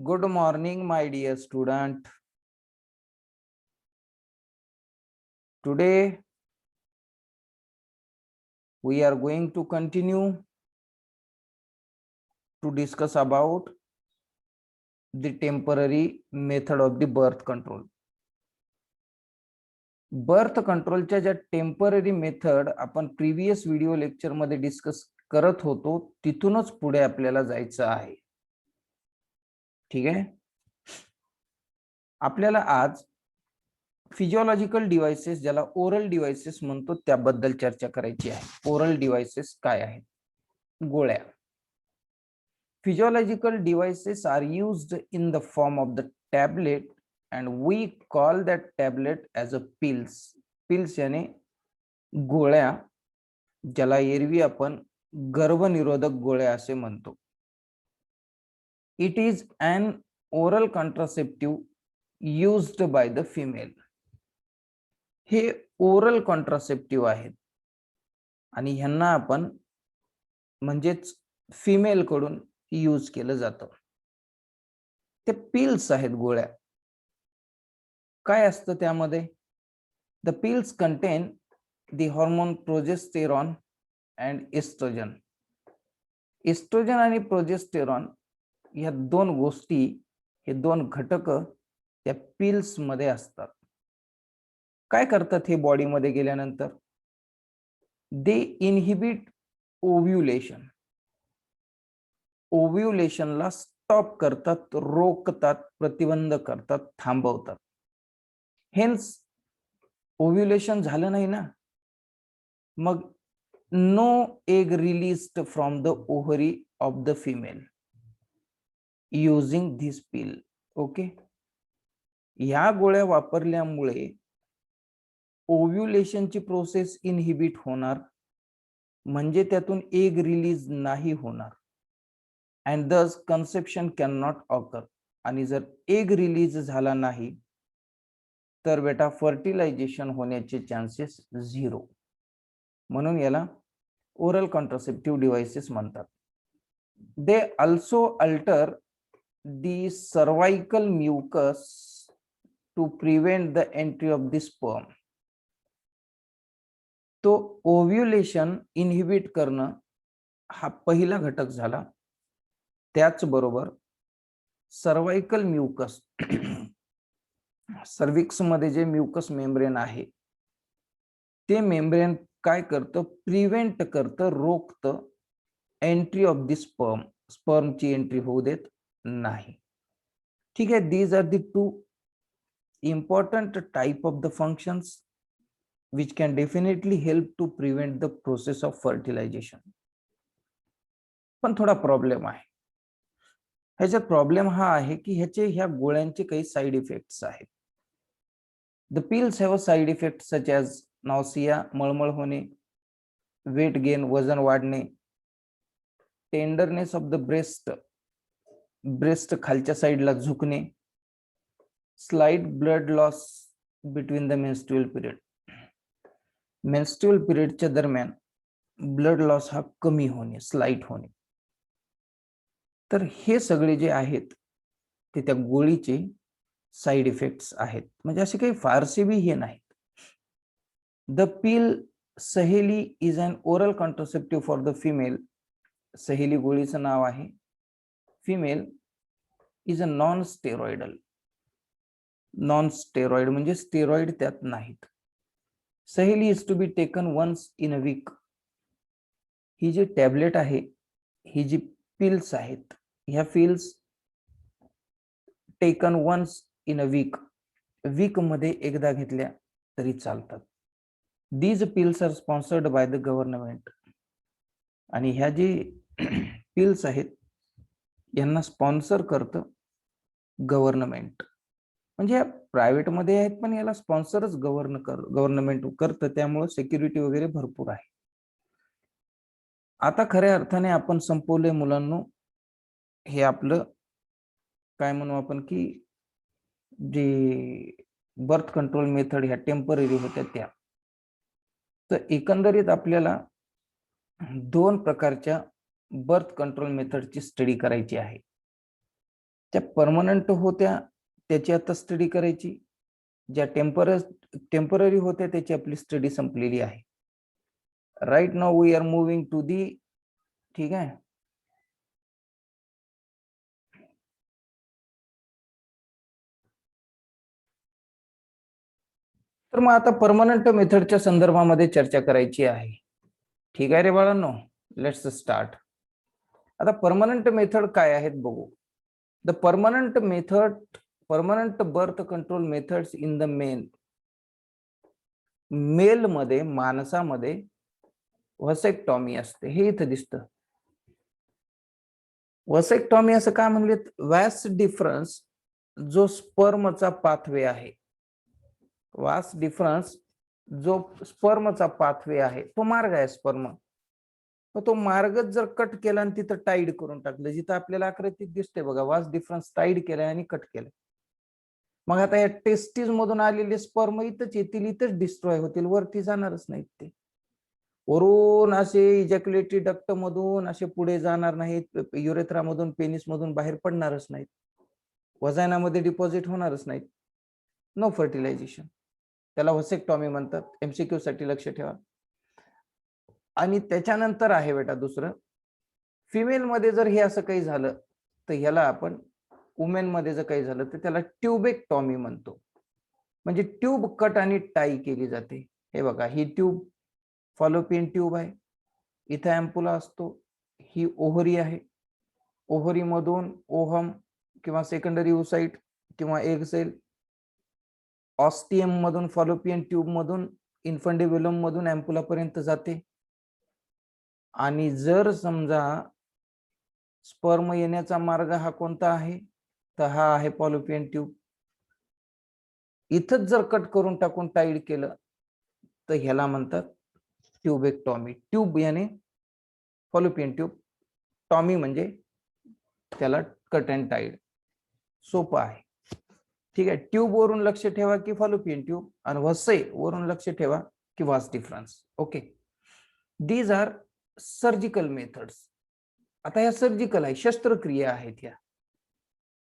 Good morning, my dear student. Today we are going to continue to discuss about the temporary method of the birth control. Birth कंट्रोलच्या ज्या temporary method आपण previous video lecture मध्ये discuss करत होतो तिथूनच पुढे आपल्याला जायचं आहे. ठीक आहे. आपल्याला आज फिजिओलॉजिकल डिव्हाइसेस ज्याला ओरल डिव्हाइसेस म्हणतो त्याबद्दल चर्चा करायची आहे. ओरल डिव्हाइसेस काय आहेत? गोळ्या. Physiological devices are used in the form of the tablet and we call that tablet as a pills. Pills याने गोळ्या, ज्याला एरवी आपण गर्भनिरोधक गोळ्या असे म्हणतो. It is an oral contraceptive used by the female. हे ओरल कॉन्ट्रासेप्टिव्ह आहेत आणि ह्यांना आपण म्हणजेच फिमेल कडून यूज केलं जातं. ते पिल्स आहेत, गोळ्या. काय असतं त्यामध्ये? The pills contain the hormone progesterone and estrogen. Estrogen आणि प्रोजेस्टेरॉन या दोन गोष्टी, हे दोन घटक त्या पिल्स मध्ये असतात. काय करतात हे बॉडीमध्ये गेल्यानंतर? दे इनहिबिट ओव्ह्युलेशन. ओव्ह्युलेशनला स्टॉप करतात, रोखतात, प्रतिबंध करतात, थांबवतात. हेन्स ओव्ह्युलेशन झालं नाही ना, मग no egg released from the ovary of the female using this pill. Okay. या गोळ्या वापरल्यामुळे ओव्ह्युलेशनची प्रोसेस इनहिबिट होणार, म्हणजे त्यातून एग रिलीज नाही होणार. and thus conception cannot occur. आणि जर एग रिलीज झाला नाही तर बेटा फर्टिलायझेशन होण्याचे चान्सेस 0. म्हणून याला ओरल कॉन्ट्रासेप्टिव्ह डिव्हाइसेस म्हणतात. They also alter the cervical mucus to prevent the entry of the sperm. तो ओव्ह्युलेशन इनहिबिट करणं हा पहिला घटक झाला. त्याचबरोबर सर्वाइकल म्युकस, सर्विक्स मध्ये जे म्युकस मेम्ब्रेन आहे ते मेम्ब्रेन काय करतं? प्रिव्हेंट करतं, रोखतं एंट्री ऑफ द स्पर्म. स्पर्मची एंट्री होऊ देत नाही. ठीक आहे. These are the two important type of the functions which can definitely help to prevent the process of fertilization. पण थोडा प्रॉब्लेम आहे. ह्याच्यात प्रॉब्लेम हा आहे की ह्या गोळ्यांचे काही साइड इफेक्ट्स आहेत. The pills have a side effect such as nausea, मळमळ होणे, वेट गेन, वजन वाढणे, tenderness of the breast, breast खालच्या साईडला झुकणे, slight blood loss between the menstrual period. Menstrual पिरियडच्या दरम्यान ब्लड लॉस हा कमी होणे, स्लाइट होणे. तर हे सगळे जे आहेत ते त्या गोळीचे साइड इफेक्ट्स आहेत. म्हणजे असे काही फारसे बी हे नाहीत. The pill Saheli is an oral contraceptive for the female. Saheli गोळीचं नाव आहे. Female is a non steroidal. Non steroid म्हणजे स्टेरॉइड त्यात नाहीत. Saheli is to be taken once in a week. ही जी टॅबलेट आहे, ही जी पिल्स आहेत, ह्या pills taken once in a week, week मध्ये एकदा घेतल्या तरी चालतात. These pills are sponsored by the government. आणि ह्या जी पिल्स आहेत यांना स्पॉन्सर करतं गव्हर्नमेंट. म्हणजे प्रायव्हेट मध्ये आहेत पण याला स्पॉन्सरच गव्हर्नमेंट करतं, त्यामुळे सिक्युरिटी वगैरे भरपूर आहे. आता खऱ्या अर्थाने आपण संपवले मुलांनो हे आपलं काय म्हणू आपण की जे बर्थ कंट्रोल मेथड ह्या टेम्पररी होत्या त्या. तर एकंदरीत आपल्याला दोन प्रकारच्या बर्थ कंट्रोल मेथडची स्टडी करायची आहे. त्या परमनंट होत्या त्याची आता स्टडी करायची, ज्या टेम्पररी होत्या त्याची आपली स्टडी संपलेली आहे. Right now we are moving to the, ठीक आहे. तर मग आता परमनंट मेथडच्या संदर्भामध्ये चर्चा करायची आहे. ठीक आहे रे बाळांनो, लेट्स स्टार्ट. आता परमनंट मेथड काय आहेत बघू. The permanent birth control methods in the male मध्ये, माणसामध्ये वसेक्टॉमी असते. हे इथं दिसतं. वसेक्टॉमी असं काय म्हणलेत? व्यास डिफरन्स जो स्पर्मचा पाथवे आहे, वास डिफरन्स जो स्पर्मचा पाथवे आहे, तो मार्ग आहे स्पर्म. तो मार्गच जर कट केला आणि तिथं टाईड करून टाकलं, जिथं आपल्याला आकृतीत दिसते बघा, वास डिफरन्स टाईड केलाय आणि कट केलाय. मग आता या टेस्टीज मधून आलेले स्पर्म इथंच येतील, इथंच डिस्ट्रॉय होतील, वरती जाणारच नाहीत. ते वरून असे इजॅक्युलेटरी डक्ट मधून असे पुढे जाणार नाहीत, युरेथ्रा मधून, पेनिस मधून बाहेर पडणारच नाहीत, वजायनामध्ये डिपॉझिट होणारच नाहीत. No fertilisation. त्याला व्हसेक्टॉमी म्हणतात. एमसीक्यू साठी लक्ष ठेवा. आणि त्याच्यानंतर आहे बेटा दुसरं, फिमेल मध्ये जर हे असं काही झालं तर ह्याला आपण, वुमेन मध्ये जर काही झालं तर त्याला ट्यूबेक्टॉमी म्हणतो. म्हणजे ट्यूब कट आणि टाय केली जाते. हे बघा, ही ट्यूब फॉलोपियन ट्यूब आहे, इथे अँपुला असतो, ही ओव्हरी आहे, ओव्हरी मधून ओहम किंवा सेकंडरी ओसाइट किंवा एग सेल, ऑस्टियम मधून, फॉलोपियन ट्यूब मधून, इन्फंडिब्युलम मधून अँपुला पर्यंत जाते. आणि जर समजा स्पर्म येण्याचा मार्ग हा कोणता आहे, तर हा आहे फॉलोपियन ट्यूब. इथंच जर कट करून टाकून टाईड केलं तर ह्याला म्हणतात ट्यूबेक्टॉमी. ट्यूब याने फॉलोपियन ट्यूब, टॉमी म्हणजे त्याला कट अँड टाईड. सोपं आहे. ठीक आहे. ट्यूब वरून लक्ष ठेवा की फॉलोपियन ट्यूब, आणि वसे वरून लक्ष ठेवा की vas deferens. Okay, these are surgical methods. आता या सर्जिकल आहे, शस्त्रक्रिया आहेत ह्या.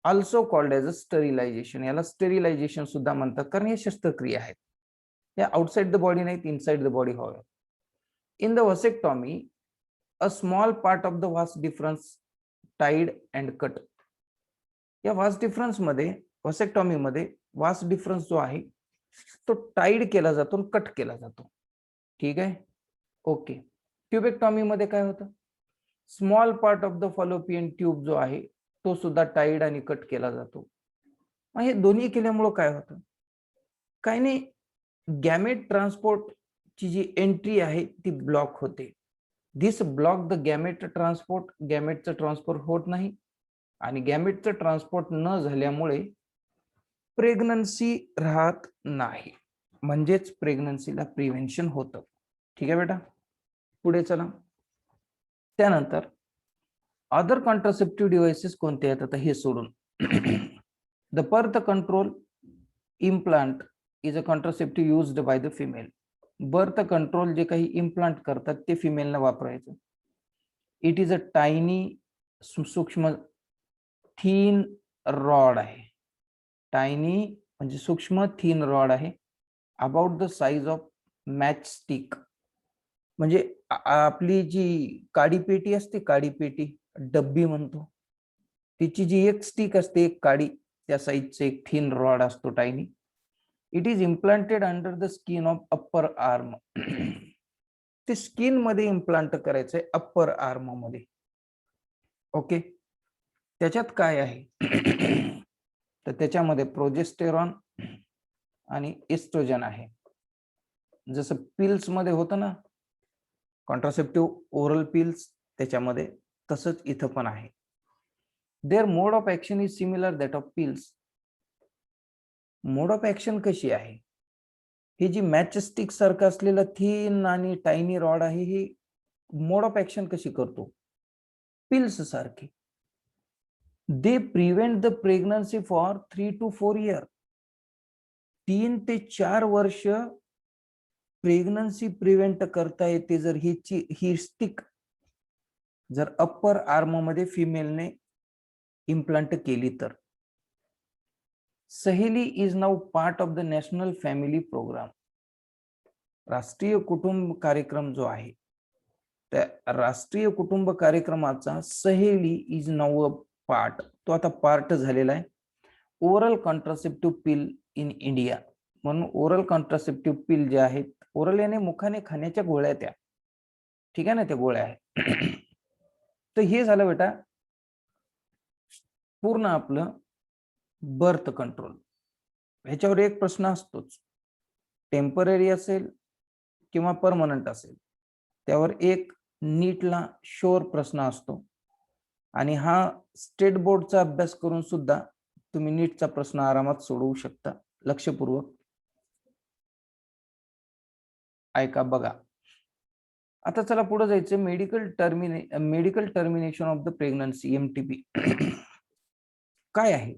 Also called as a sterilization. याला स्टेरिलायझेशन सुद्धा म्हणतात, कारण हे शस्त्रक्रिया आहेत. या आउटसाइड द बॉडी नाहीत, इनसाइड द बॉडी हवे. In the vasectomy a small part of the vas deferens tied and cut. या वास डिफरन्स मध्ये, वसेक्टॉमी मध्ये वास डिफरन्स जो आहे तो टाईड केला जातो, कट केला जातो. ठीक आहे. ओके. ट्यूबेक्टॉमी मध्ये काय होतं, small part of the Fallopian tube जो आहे तो सुद्धा टाईड आणि कट केला जातो. मग हे दोन्ही केल्यामुळं काय होतं, काही नाही, गॅमेट ट्रान्सपोर्ट ची जी एंट्री आहे ती ब्लॉक होते. This block the gamete transport. गॅमेटचं ट्रान्सपोर्ट होत नाही, आणि गॅमेटचं ट्रान्सपोर्ट न झाल्यामुळे प्रेग्नन्सी राहत नाही, म्हणजेच प्रेग्नन्सीला प्रिव्हेन्शन होतं. ठीक आहे बेटा, पुढे चला. त्यानंतर अदर कॉन्ट्रासेप्टिव्ह डिव्हाइसेस कोणते आहेत, आता हे सोडून. The birth control implant is a contraceptive used by the female. Birth control जे काही इम्प्लांट करतात ते फिमेलला वापरायचं. इट इज अ टायनी, सूक्ष्म, थीन रॉड आहे. टायनी म्हणजे सूक्ष्म, थीन रॉड आहे, about the size of match stick. म्हणजे आपली जी काडी पेटी असते, काडी पेटी, डब्बी म्हणतो, तिची जी एक स्टिक असते, एक काडी, त्या साइजचे एक थीन रॉड असतो, tiny. It is implanted under the skin of upper arm. ते स्किन मध्ये इम्प्लांट करायचंय, अप्पर आर्म मध्ये. ओके. त्याच्यात काय आहे, तर त्याच्यामध्ये प्रोजेस्टेरॉन आणि एस्ट्रोजन आहे. जसं पिल्स मध्ये होतं ना, कॉन्ट्रासेप्टिव्ह ओरल पिल्स, त्याच्यामध्ये तसंच इथं पण आहे. Their mode of action is similar that of pills. Mode of action कशी आहे, ही जी मॅचस्टिक सारखं असलेलं थीन आणि टायनी रॉड आहे, ही मोड ऑफ ऍक्शन कशी करतो, पिल्स सारखी. They prevent the pregnancy for 3 to 4 years. 3 ते 4 वर्ष प्रेग्नन्सी प्रिव्हेंट करता येते जर ही स्टिक जर अप्पर आर्म मध्ये फिमेलने इम्प्लांट केली तर. Saheli is now part of the national family programme. राष्ट्रीय कुटुंब कार्यक्रम जो आहे त्या राष्ट्रीय कुटुंब कार्यक्रमाचा सहेली इज नाउ अ पार्ट, तो आता पार्ट झालेला आहे. Oral contraceptive pill in India, म्हणून ओरल कॉन्ट्रासेप्टिव्ह पिल जे आहेत, ओरल याने मुखाने खाण्याच्या गोळ्या त्या, ठीक आहे ना, त्या गोळ्या आहेत. तर हे झालं बेटा पूर्ण आपलं बर्थ कंट्रोल. ह्याच्यावर एक प्रश्न असतोच, टेम्पररी असेल किंवा परमनंट असेल, त्यावर एक नीटला शोर प्रश्न असतो. आणि हा स्टेट बोर्डचा अभ्यास करून सुद्धा तुम्ही नीटचा प्रश्न आरामात सोडवू शकता. लक्षपूर्वक ऐका बघा. आता चला पुढे जायचं. Medical termination of the pregnancy, MTP. काय आहे?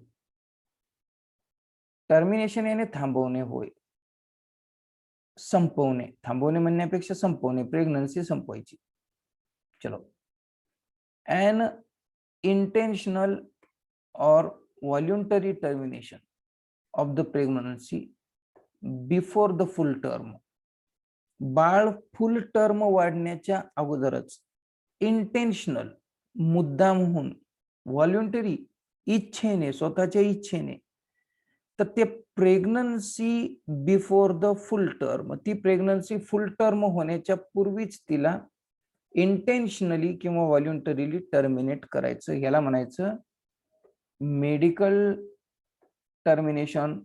टर्मिनेशन याने थांबवणे होय, संपवणे, थांबवणे म्हणण्यापेक्षा संपवणे, प्रेग्नन्सी संपवायची. चलो. एन इंटेन्शनल और voluntary termination of the pregnancy before the full term. बाळ फुल टर्म वाढण्याच्या अगोदरच इंटेन्शनल, मुद्दामहून, व्हॉल्युंटरी, इच्छेने, स्वतःच्या इच्छेने, तर ते pregnancy before the full term, ती प्रेग्नन्सी फुल टर्म होण्याच्या पूर्वीच तिला इंटेन्शनली किंवा व्हॉल्युंटरीली टर्मिनेट करायचं. याला म्हणायचं medical termination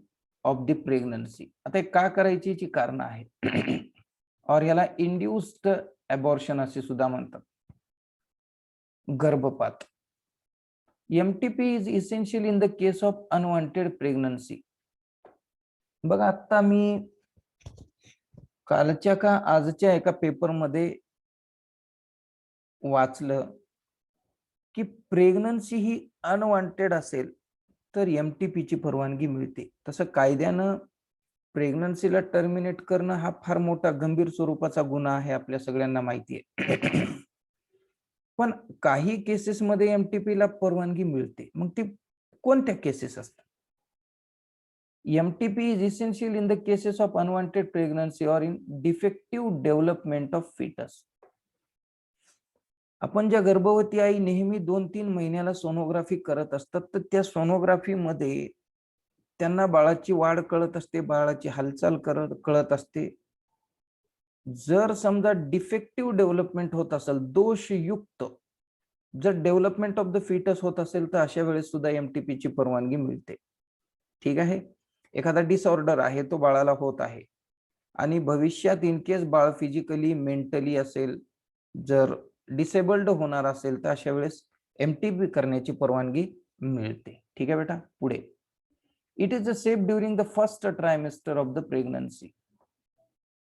of the pregnancy. आता का करायची ची कारण आहे. और याला इंड्युस्ड अबॉर्शन असे सुद्धा म्हणतात, गर्भपात. MTP is essential in the case of unwanted pregnancy. बघा, आता मी कालच्या का आजच्या एका पेपरमध्ये वाचलं की प्रेग्नन्सी ही अनवॉन्टेड असेल तर MTP ची परवानगी मिळते. तसं कायद्यानं प्रेग्नन्सीला टर्मिनेट करणं हा फार मोठा गंभीर स्वरूपाचा गुन्हा आहे, आपल्या सगळ्यांना माहिती आहे. पण काही केसेसमध्ये MTP ला परवानगी मिळते. मग ती कोणत्या केसेस असतात? MTP is essential in the cases of unwanted pregnancy or in defective development of fetus. आपण ज्या गर्भवती आई नेहमी 2-3 महिन्याला सोनोग्राफी करत असतात, तर त्या सोनोग्राफी मध्ये त्यांना बाळाची वाढ कळत असते, बाळाची हालचाल कळत असते. जर समजा डिफेक्टिव्ह डेव्हलपमेंट होत असेल, दोषयुक्त जर डेव्हलपमेंट ऑफ द फिटस होत असेल, तर अशा वेळेस सुद्धा MTP ची परवानगी मिळते. ठीक आहे. एखादा डिसऑर्डर आहे तो बाळाला होत आहे आणि भविष्यात in case Bal physically, mentally असेल, जर डिसेबल्ड होणार असेल, तर अशा वेळेस MTP करण्याची परवानगी मिळते. ठीक आहे बेटा. पुढे, it is safe during the first trimester of the pregnancy.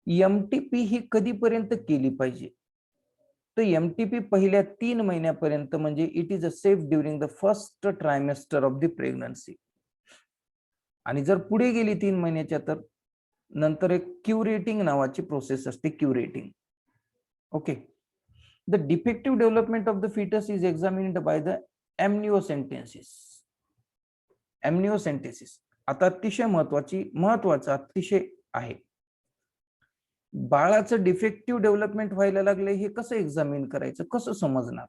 MTP ही कधीपर्यंत केली पाहिजे? तर MTP पहिल्या 3 महिन्यापर्यंत, म्हणजे it is safe during the first trimester of the pregnancy. आणि जर पुढे गेली 3 महिन्याच्या, तर नंतर एक क्युरेटिंग नावाची प्रोसेस असते, curetting. Okay. The defective development of the foetus is examined by the amniocentesis. Amniocentesis आता अतिशय महत्वाचा अतिशय आहे. बाळाचं डिफेक्टिव्ह डेव्हलपमेंट व्हायला लागले हे कसं एक्झामिन करायचं, कसं समजणार?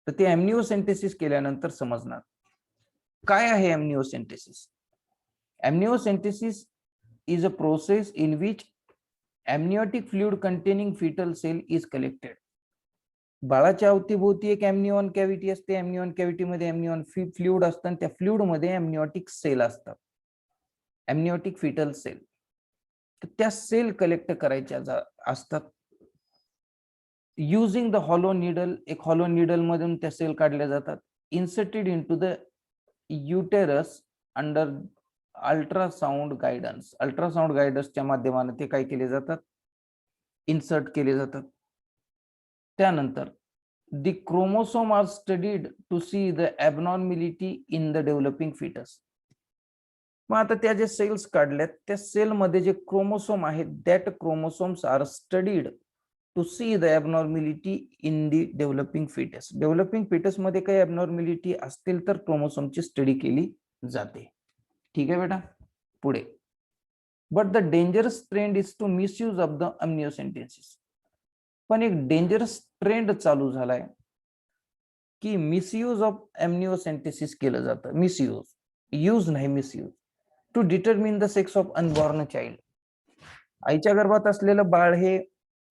तर ते एमनिओसेंटेसिस केल्यानंतर समजणार. काय आहे एमनिओसेंटेसिस? Amniocentesis is a process in which amniotic fluid containing fetal cell is collected. बाळाच्या अवतीभोवती एक एमनिऑन कॅव्हिटी असते. एमनिऑन कॅव्हिटी मध्ये एमनिऑन फ्लुइड असतं, त्या फ्लुइड मध्ये एमनिओटिक सेल असतात, एमनिओटिक फिटल सेल. तर त्या सेल कलेक्ट करायच्या असतात युजिंग द हॉलो निडल. एक हॉलो निडल मधून त्या सेल काढल्या जातात, inserted into the uterus under ultrasound guidance. Ultrasound गायडन्सच्या माध्यमाने ते काय केले जातात, इन्सर्ट केले जातात. त्यानंतर the chromosome are studied to see the abnormality in the developing fetus. मग आता त्या जे सेल्स काढल्यात, त्या सेल मध्ये जे क्रोमोसोम आहेत, that chromosomes are studied to see the abnormality in the developing foetus. Developing foetus मध्ये काही ॲबनॉर्मॅलिटी असतील तर क्रोमोसोमची स्टडी केली जाते. ठीक आहे बेटा, पुढे. But the dangerous trend is to misuse of the amniocentesis. पण एक डेंजरस ट्रेंड चालू झालाय की मिसयूज ऑफ अम्निओसेंटेसिस केलं जातं. मिसयूज, यूज नाही, misuse. To determine the sex of unborn child. आईच्या गर्भात असलेलं बाळ हे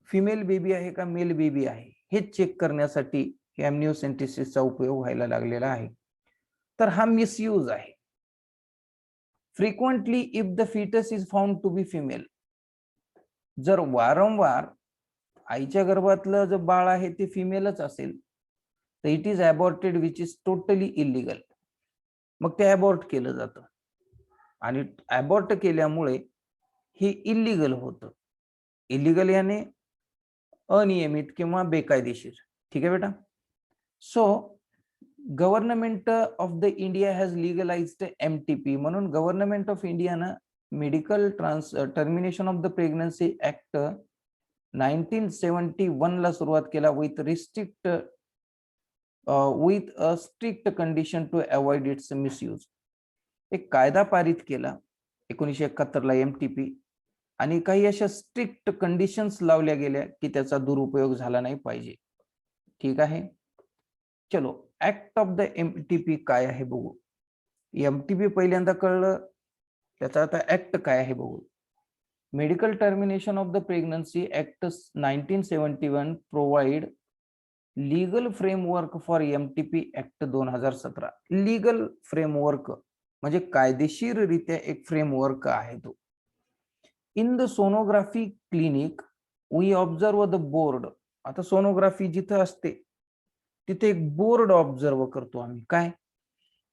फिमेल बेबी आहे का मेल बेबी आहे हे चेक करण्यासाठी अम्निओसेंटेसिसचा उपयोग व्हायला लागलेला आहे. तर हा मिसयूज आहे. Frequently if the foetus is found to be female. जर वारंवार आईच्या गर्भातलं जे बाळ आहे ते फिमेलच असेल तर it is aborted which is totally illegal. मग ते अबॉर्ट केलं जातं आणि अबॉर्ट केल्यामुळे हे इलिगल होतं. इलिगल याने अनियमित किंवा बेकायदेशीर. ठीक आहे बेटा. So government of the India has legalized MTP. म्हणून गव्हर्नमेंट ऑफ इंडियानं medical termination of the pregnancy act 1971 ला सुरुवात केला with a strict condition to avoid its misuse. एक कायदा पारित केला 1971 ला MTP आणि काही अशा स्ट्रिक्ट कंडिशन्स लावल्या गेल्या की त्याचा दुरुपयोग झाला नाही पाहिजे. ठीक आहे. चलो, ऍक्ट ऑफ द MTP काय आहे बघू. MTP पहिल्यांदा कळलं, त्याचा आता ऍक्ट काय आहे बघू. Medical termination of the pregnancy act 1971 provide legal framework for MTP act 2017. Legal framework म्हणजे कायदेशीररित्या एक फ्रेमवर्क आहे तो. In the sonography clinic we observe the board. आता सोनोग्राफी जिथं असते तिथे एक बोर्ड ऑब्झर्व करतो आम्ही. काय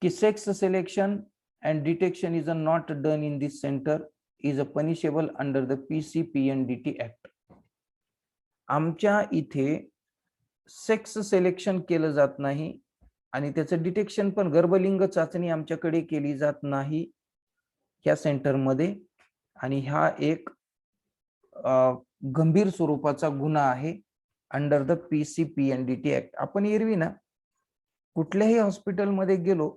की sex selection and detection is not done in this centre is a punishable under the PCPNDT act. आमच्या इथे सेक्स सिलेक्शन केलं जात नाही आणि त्याचं डिटेक्शन पण, गर्भलिंग चाचणी आमच्याकडे केली जात नाही या सेंटरमध्ये. आणि हा एक गंभीर स्वरूपाचा गुन्हा आहे अंडर द PCPNDT ऍक्ट. आपण एरवी ना कुठल्याही हॉस्पिटलमध्ये गेलो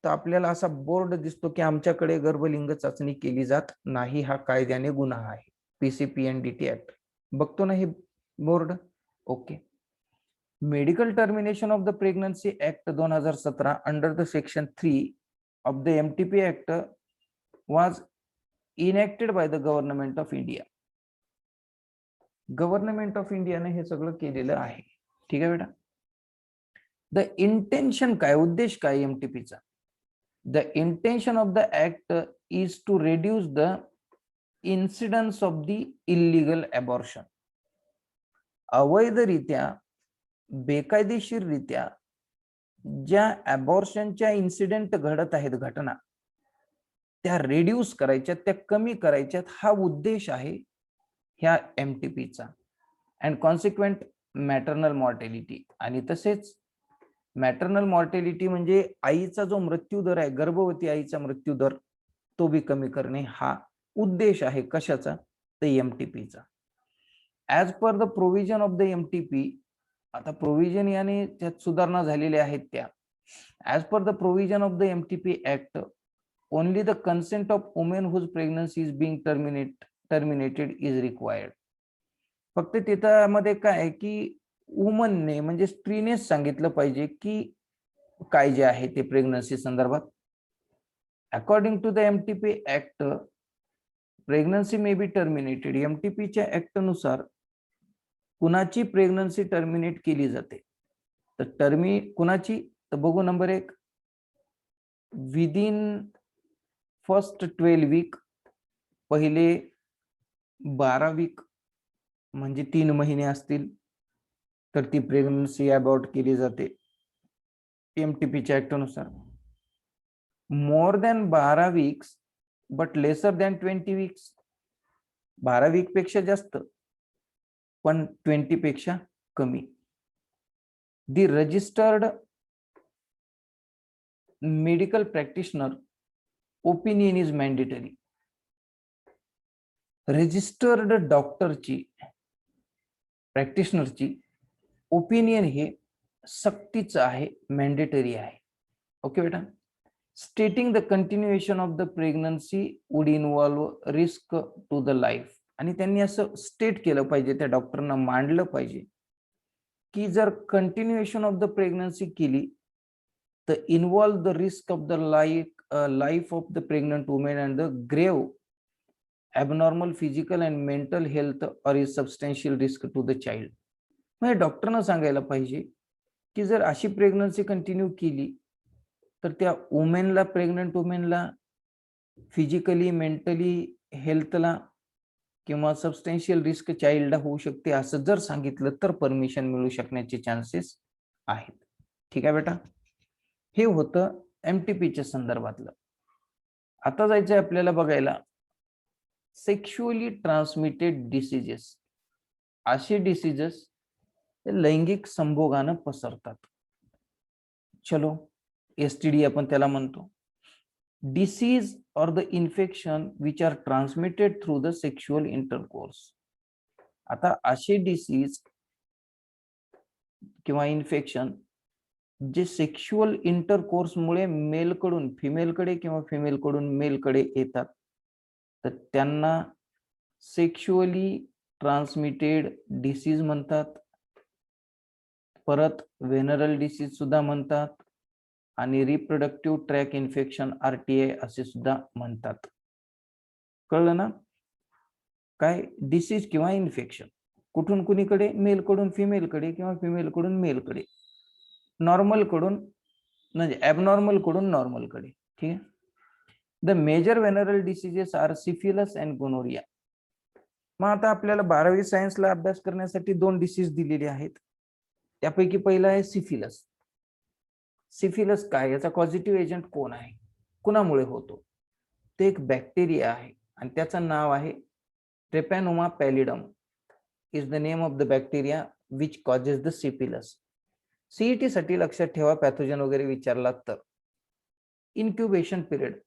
तर आपल्याला असा बोर्ड दिसतो की आमच्याकडे गर्भलिंग चाचणी केली जात नाही. हा कायद्याने गुन्हा आहे, PCPNDT ऍक्ट. बघतो ना हे board. Okay. Medical termination of the pregnancy act 2017 under the section 3 of the MTP act was enacted by the government of India. Government of इंडियाने हे सगळं केलेलं आहे. ठीक आहे बेटा. द इंटेन्शन काय, उद्देश काय MTPचा. The intention of the act is to reduce the incidence of the illegal abortion. अवैधरित्या, बेकायदेशीररित्या ज्या अबॉर्शनच्या इन्सिडेंट घडत आहेत, घटना, त्या रिड्यूस करायच्या, त्या कमी करायच्यात. हा उद्देश आहे ह्या MTPचा. And consequent maternal mortality. आणि तसेच मॅटर्नल मॉर्टेलिटी म्हणजे आईचा जो मृत्यू दर आहे, गर्भवती आईचा मृत्यू दर, तो बी कमी करणे हा उद्देश आहे. कशाचा, तर MTPचा. As per the provision of the MTP. आता प्रोव्हिजन याने त्यात सुधारणा झालेल्या आहेत त्या. As per the provision of the MTP act only the consent of women whose pregnancy is being terminated is required. फक्त त्यामध्ये काय आहे की वुमनने म्हणजे स्त्रीनेच सांगितलं पाहिजे की काय जे आहे ते प्रेग्नन्सी संदर्भात. According to the MTP act pregnancy may be terminated. MTPच्या ऍक्ट नुसार कुणाची प्रेग्नन्सी टर्मिनेट केली जाते. तर कुणाची, तर बघू. नंबर 1, विदिन फर्स्ट 12 वीक, पहिले 12 वीक म्हणजे 3 महिने असतील तर ती प्रेग्नन्सी अबॉर्ट केली जाते MTPच्या ऍक्ट नुसार. More than 12 weeks but lesser than 20 weeks. 12 week पेक्षा जास्त पण 20 पेक्षा कमी. The registered medical practitioner opinion is mandatory. Registered डॉक्टरची प्रॅक्टिशनरची ओपिनियन हे सक्तीचं आहे, मॅन्डेटरी आहे. ओके बेटा. Stating the continuation of the pregnancy would involve risk to the life. आणि त्यांनी असं स्टेट केलं पाहिजे, त्या डॉक्टरना मांडलं पाहिजे की जर कंटिन्युएशन ऑफ द प्रेग्नन्सी केली तर involve the risk of the life of the pregnant women and the ग्रेव abnormal physical and mental health or is substantial risk to the child. म्हणजे डॉक्टरना सांगायला पाहिजे की जर अशी प्रेग्नन्सी कंटिन्यू केली तर त्या वुमेनला, प्रेग्नंट वुमेनला फिजिकली, मेंटली हेल्थला किंवा सबस्टेन्शियल रिस्क चाइल्डला होऊ शकते असं जर सांगितलं तर परमिशन मिळू शकण्याचे चान्सेस आहेत. ठीक आहे बेटा. हे होतं एमटीपीच्या संदर्भातलं. आता जायचंय आपल्याला बघायला सेक्शुअली ट्रान्समिटेड डिसीजेस. असे डिसीजेस लैंगिक संभोगानं पसरतात. चलो, एसटीडी आपण त्याला म्हणतो. डिसीज और the infection which are transmitted through the sexual intercourse. आता असे डिसीज किंवा इन्फेक्शन जे सेक्शुअल इंटरकोर्समुळे मेलकडून फिमेलकडे किंवा फिमेलकडून मेलकडे येतात तर त्यांना सेक्शुअली ट्रान्समिटेड डिसीज म्हणतात. परत व्हेनरल डिसीज सुद्धा म्हणतात आणि रिप्रोडक्टिव्ह ट्रॅक इन्फेक्शन RTI असे सुद्धा म्हणतात. कळलं ना? काय डिसीज किंवा इन्फेक्शन कुठून कुणीकडे, मेलकडून फिमेलकडे किंवा फिमेलकडून मेलकडे, नॉर्मल कडून म्हणजे ॲबनॉर्मल कडून नॉर्मलकडे. ठीक आहे. The major venereal diseases are syphilis and gonorrhoea. मग आता आपल्याला 12वी सायन्सला अभ्यास करण्यासाठी 2 डिसीज दिलेले आहेत. त्यापैकी पहिला आहे सिफिलस. सिफिलस काय, याचा पॉझिटिव्ह एजंट कोण आहे, कुणामुळे होतो? ते एक बॅक्टेरिया आहे आणि त्याचं नाव आहे treponema pallidum is the name of the bacteria which causes the syphilis. CET साठी लक्षात ठेवा, पॅथोजन वगैरे विचारला तर इन्क्युबेशन पिरियड,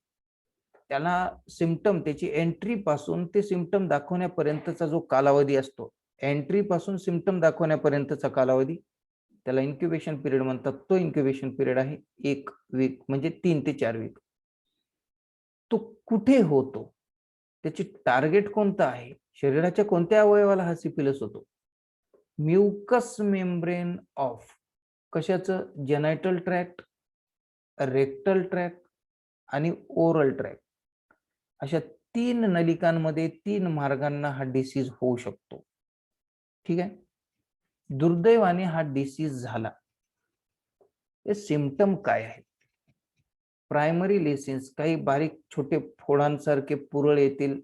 त्याला सिम्पटम, त्याची एंट्री पासून ते सिम्पटम दाखवण्यापर्यंतचा जो कालावधी असतो, एंट्री पासून सिम्पटम दाखवण्यापर्यंतचा कालावधी त्याला इन्क्युबेशन पिरियड म्हणतात. तो इन्क्युबेशन पिरियड आहे 1 वीक म्हणजे 3 ते 4 वीक. तो कुठे होतो, त्याची टार्गेट कोणतं आहे, शरीराच्या कोणत्या अवयवाला हा सिफिलिस होतो? म्युकस मेम्ब्रेन ऑफ कशाचं? जेनायटल ट्रॅक्ट, रेक्टल ट्रॅक्ट आणि ओरल ट्रॅक्ट. अशा 3 नलिकांमध्ये 3 मार्गांना हा डिसीज होऊ शकतो. ठीक आहे. दुर्दैवाने हा डिसीज झाला. हे सिम्पटम काय आहेत? प्रायमरी लेसिन्स, काही बारीक छोटे फोडांसारखे पुरळ येतील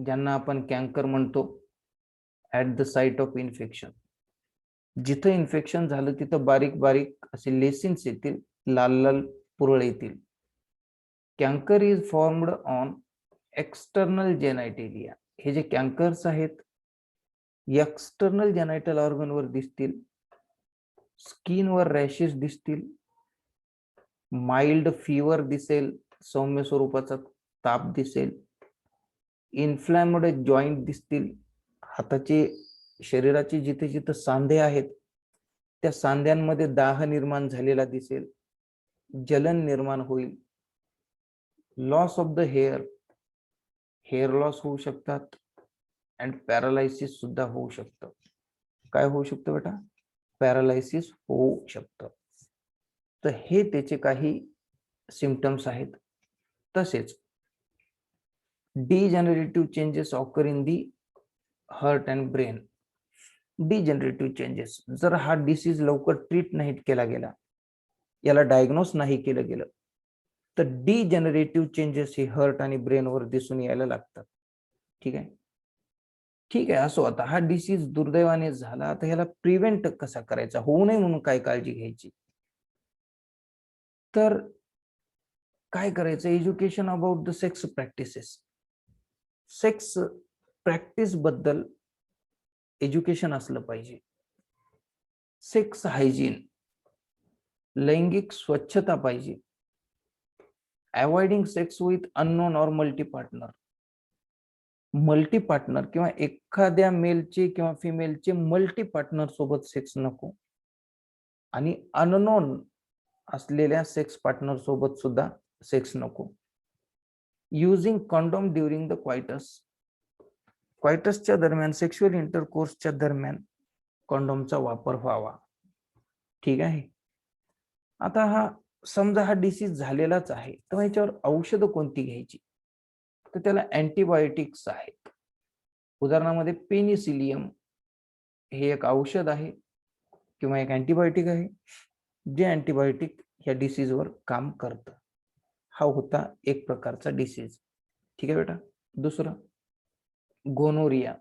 ज्यांना आपण कॅन्कर म्हणतो at the site of infection. जिथं इन्फेक्शन झालं तिथं बारीक बारीक असे लेसिन्स येतील, लाल लाल पुरळ येतील. Chancre is formed on external genitalia. हे जे कॅन्कर्स आहेत एक्सटर्नल जेनायटल ऑर्गनवर दिसतील, स्किनवर रॅशेस दिसतील, माइल्ड फीवर दिसेल, सौम्य स्वरूपाचा ताप दिसेल, इन्फ्लॅम्ड जॉईंट दिसतील, हाताचे, शरीराचे जिथे जिथे सांधे आहेत त्या सांध्यांमध्ये दाह निर्माण झालेला दिसेल, जलन निर्माण होईल, loss of the hair loss होऊ शकतात अँड पॅरालायसिस सुद्धा होऊ शकतं. काय होऊ शकतं बेटा? पॅरालायसिस होऊ शकतं. तर हे त्याचे काही सिम्पटम्स आहेत. तसेच degenerative changes occur in the heart and brain. Degenerative changes, जर हा डिसीज लवकर ट्रीट नाही केला गेला, याला डायग्नोस नाही केलं गेलं तर डिजनरेटिव्ह चेंजेस हे हार्ट आणि ब्रेनवर दिसून यायला लागतात. ठीक आहे. ठीक आहे, असो. आता हा डिसीज दुर्दैवाने झाला, आता ह्याला प्रिव्हेंट कसा करायचा, होऊ नये म्हणून काय काळजी घ्यायची? तर काय करायचं? Education about the sex practices. Sex practice बद्दल एज्युकेशन असलं पाहिजे. सेक्स हायजीन, लैंगिक स्वच्छता पाहिजे. अवॉइडिंग सेक्स विथ अननोन और मल्टी पार्टनर. मल्टी पार्टनर किंवा एखाद्या मेलचे किंवा फिमेलचे मल्टी पार्टनर सोबत सेक्स नको, आणि अननोन असलेल्या सेक्स पार्टनर सोबत सुद्धा सेक्स नको. युजिंग कॉन्डोम ड्युरिंग द क्वायटसच्या दरम्यान, सेक्शुअल इंटरकोर्सच्या दरम्यान कॉन्डोमचा वापर व्हावा. ठीक आहे. आता समजा हा डिसीज झालेलाच आहे, तर याच्यावर औषधं कोणती घ्यायची, तर त्याला अँटीबायोटिक्स आहेत. उदाहरणामध्ये पेनिसिलियम हे एक औषध आहे किंवा एक अँटीबायोटिक आहे, जे अँटीबायोटिक या डिसीजवर काम करतं. हा होता एक प्रकारचा डिसीज. ठीक आहे बेटा. दुसरं गोनोरिया.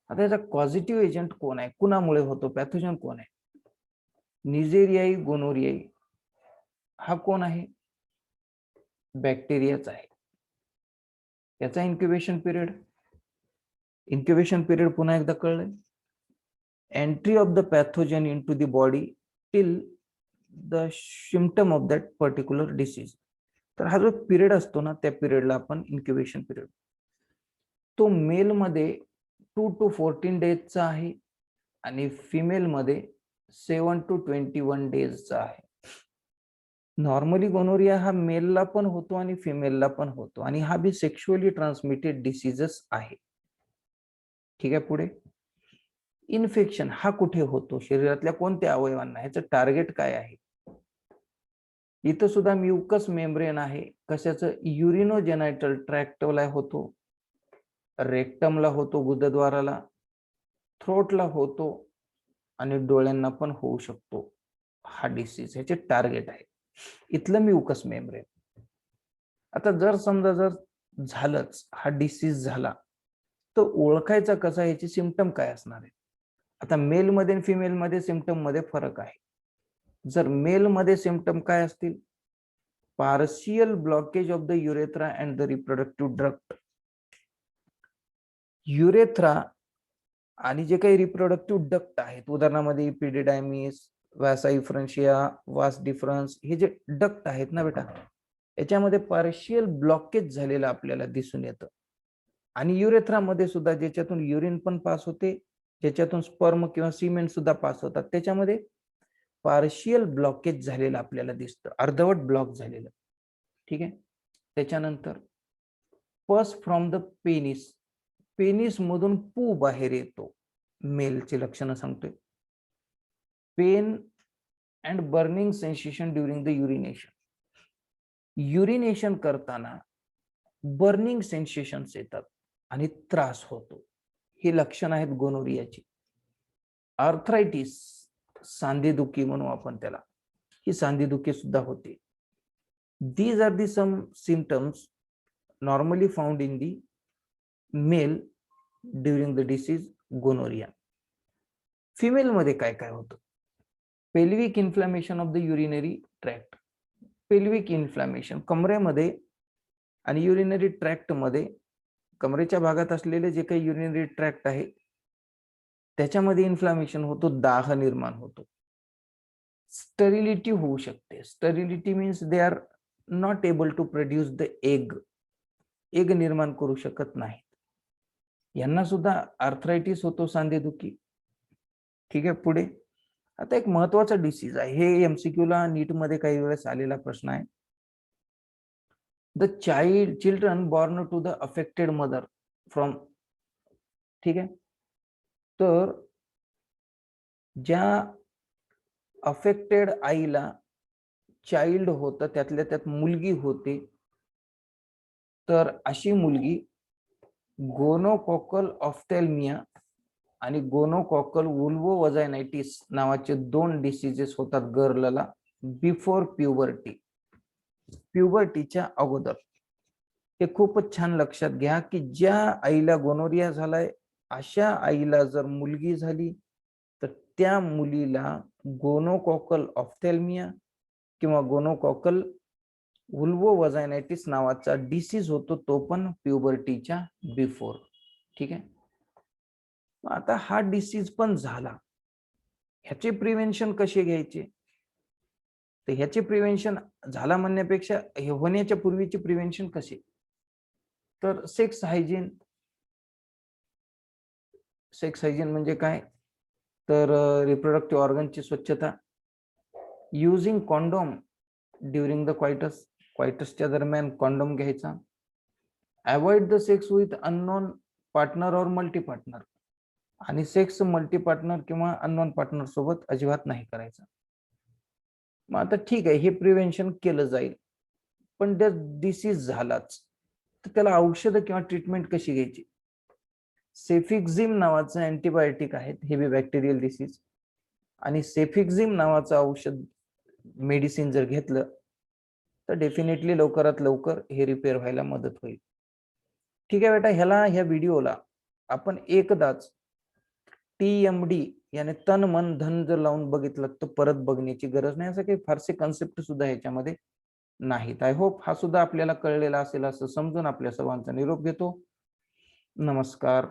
आता याचा पॉझिटिव्ह एजंट कोण आहे, कुणामुळे होतो, पॅथोजन कोण आहे? निजेरियाई गोनोरियाई हा कोण आहे? बॅक्टेरियाच आहे. याचा इन्क्युबेशन पिरियड पुन्हा एकदा कळलंय. Entry of the pathogen into the body till the symptom of that particular disease. तर हा जो पिरियड असतो ना, त्या पिरियडला आपण इन्क्युबेशन पिरियड, तो मेल मध्ये 2 to 14 डेजचा आहे आणि फिमेल मध्ये 7 to 21 डेजचा आहे. नॉर्मली गोनोरिया हा मेलला पण होतो आणि फिमेलला पण होतो, आणि हा बी सेक्शुअली ट्रान्समिटेड डिसीजच आहे. ठीक आहे. पुढे इन्फेक्शन हा कुठे होतो, शरीरातल्या कोणत्या अवयवांना, ह्याचं टार्गेट काय आहे? इथं सुद्धा म्युकस मेम्ब्रेन आहे. कशाचं? युरिनोजेनायटल ट्रॅक्टला होतो, रेक्टमला होतो, गुदद्वाराला, थ्रोटला होतो आणि डोळ्यांना पण होऊ शकतो हा डिसीज. ह्याचे टार्गेट आहे इथलं म्युकस मेम्ब्रेन. आता जर समजा जर झालंच, हा डिसीज झाला, तर ओळखायचा कसा, याचे सिम्पटम काय असणार आहे? आता मेल मध्ये आणि फिमेल मध्ये सिम्पटम मध्ये फरक आहे. जर मेल मध्ये सिम्पटम काय असतील? Partial blockage of the urethra and the reproductive duct. Urethra आणि जे काही रिप्रोडक्टिव्ह डक्ट आहेत, उदाहरणामध्ये इपिडिडायमिस, व्हासा इफ्रन्शिया, वास डिफरन्स, हे जे डक्ट आहेत ना बेटा, याच्यामध्ये पार्शियल ब्लॉकेज झालेलं आपल्याला दिसून येतं. आणि युरेथ्रामध्ये सुद्धा, ज्याच्यातून युरिन पण पास होते, ज्याच्यातून स्पर्म किंवा सिमेंट सुद्धा पास होतात, त्याच्यामध्ये पार्शियल ब्लॉकेज झालेलं आपल्याला दिसतं, अर्धवट ब्लॉक झालेलं. ठीक आहे. त्याच्यानंतर पस फ्रॉम द पेनिस, पेनिस मधून पू बाहेर येतो. मेलची लक्षणं सांगतोय. Pain and burning sensation during the urination, urination करताना बर्निंग सेन्सेशन्स येतात आणि त्रास होतो. ही लक्षण आहेत गोनोरियाची. आर्थरायटिस, सांधेदुखी म्हणू आपण त्याला, ही सांधेदुखी सुद्धा होते. These are the some symptoms normally found in the male during the disease gonorrhoea. Female मध्ये काय काय होतं? Pelvic inflammation of the urinary tract. Pelvic inflammation कमरेमध्ये आणि युरिनरी ट्रॅक्ट मध्ये, कमरेच्या भागात असलेले जे काही युरिनरी ट्रॅक्ट आहे त्याच्यामध्ये इन्फ्लॅमेशन होतो, दाह निर्माण होतो. स्टरिलिटी होऊ शकते. Sterility means they are not able to produce the egg, egg निर्माण करू शकत नाहीत. यांना सुद्धा आर्थरायटिस होतो, सांधेदुखी. ठीक आहे. पुढे आता एक महत्वाचा डिसीज आहे, हे MCQ ला नीट मध्ये काही वेळेस आलेला प्रश्न आहे. The children born to the affected mother from. ठीक आहे. तर ज्या अफेक्टेड आईला चाइल्ड होतं, त्यातल्या त्यात मुलगी होते, तर अशी मुलगी गोनोकॉकल ऑफ्थॅल्मिया आणि गोनोकॉकल वुल्वोवजायनायटिस नावाचे 2 डिसीजेस होतात गर्लला बिफोर प्युबर्टी, प्युबर्टीच्या अगोदर. हे खूपच छान लक्षात घ्या की ज्या आईला गोनोरिया झालाय, अशा आईला जर मुलगी झाली, तर त्या मुलीला गोनोकॉकल ऑफ्थॅल्मिया किंवा गोनोकॉकल वुल्वोवजायनायटिस नावाचा डिसीज होतो, तो पण प्युबर्टीच्या बिफोर. ठीक आहे. आता हा डिसीज पण झाला, ह्याचे प्रिव्हेन्शन कसे घ्यायचे? तर ह्याचे प्रिव्हेन्शन झाला म्हणण्यापेक्षा हे होण्याच्या पूर्वीचे प्रिव्हेन्शन कसे? तर सेक्स हायजीन म्हणजे काय, तर रिप्रोडक्टिव्ह ऑर्गनची स्वच्छता, युजिंग कॉन्डोम ड्युरिंग द क्वाइटसच्या दरम्यान कॉन्डोम घ्यायचा, avoid the sex with unknown partner और मल्टी पार्टनर, आणि सेक्स मल्टी पार्टनर किंवा अननोन पार्टनर सोबत अजिबात नाही करायचा. मग आता ठीक आहे, हे प्रिव्हेन्शन केलं जाईल, पण जर डिसीज झालाच तर त्याला औषधं किंवा ट्रीटमेंट कशी घ्यायची. सेफिक्झिम नावाचं अँटीबायोटिक आहे हेवी बॅक्टेरियल डिसीज, आणि सेफिक्झिम नावाचं औषध मेडिसिन जर घेतलं तर डेफिनेटली लवकरात लवकर हे रिपेअर व्हायला मदत होईल. ठीक आहे बेटा, ह्या व्हिडिओला आपण एकदाच TMD याने तन मन धन जर लावून बघितलं तर परत बघण्याची गरज नाही, असं काही फारसे कन्सेप्ट सुद्धा ह्याच्यामध्ये नाहीत. आय होप हा सुद्धा आपल्याला कळलेला असेल असं समजून आपल्या सर्वांचा निरोप घेतो. नमस्कार.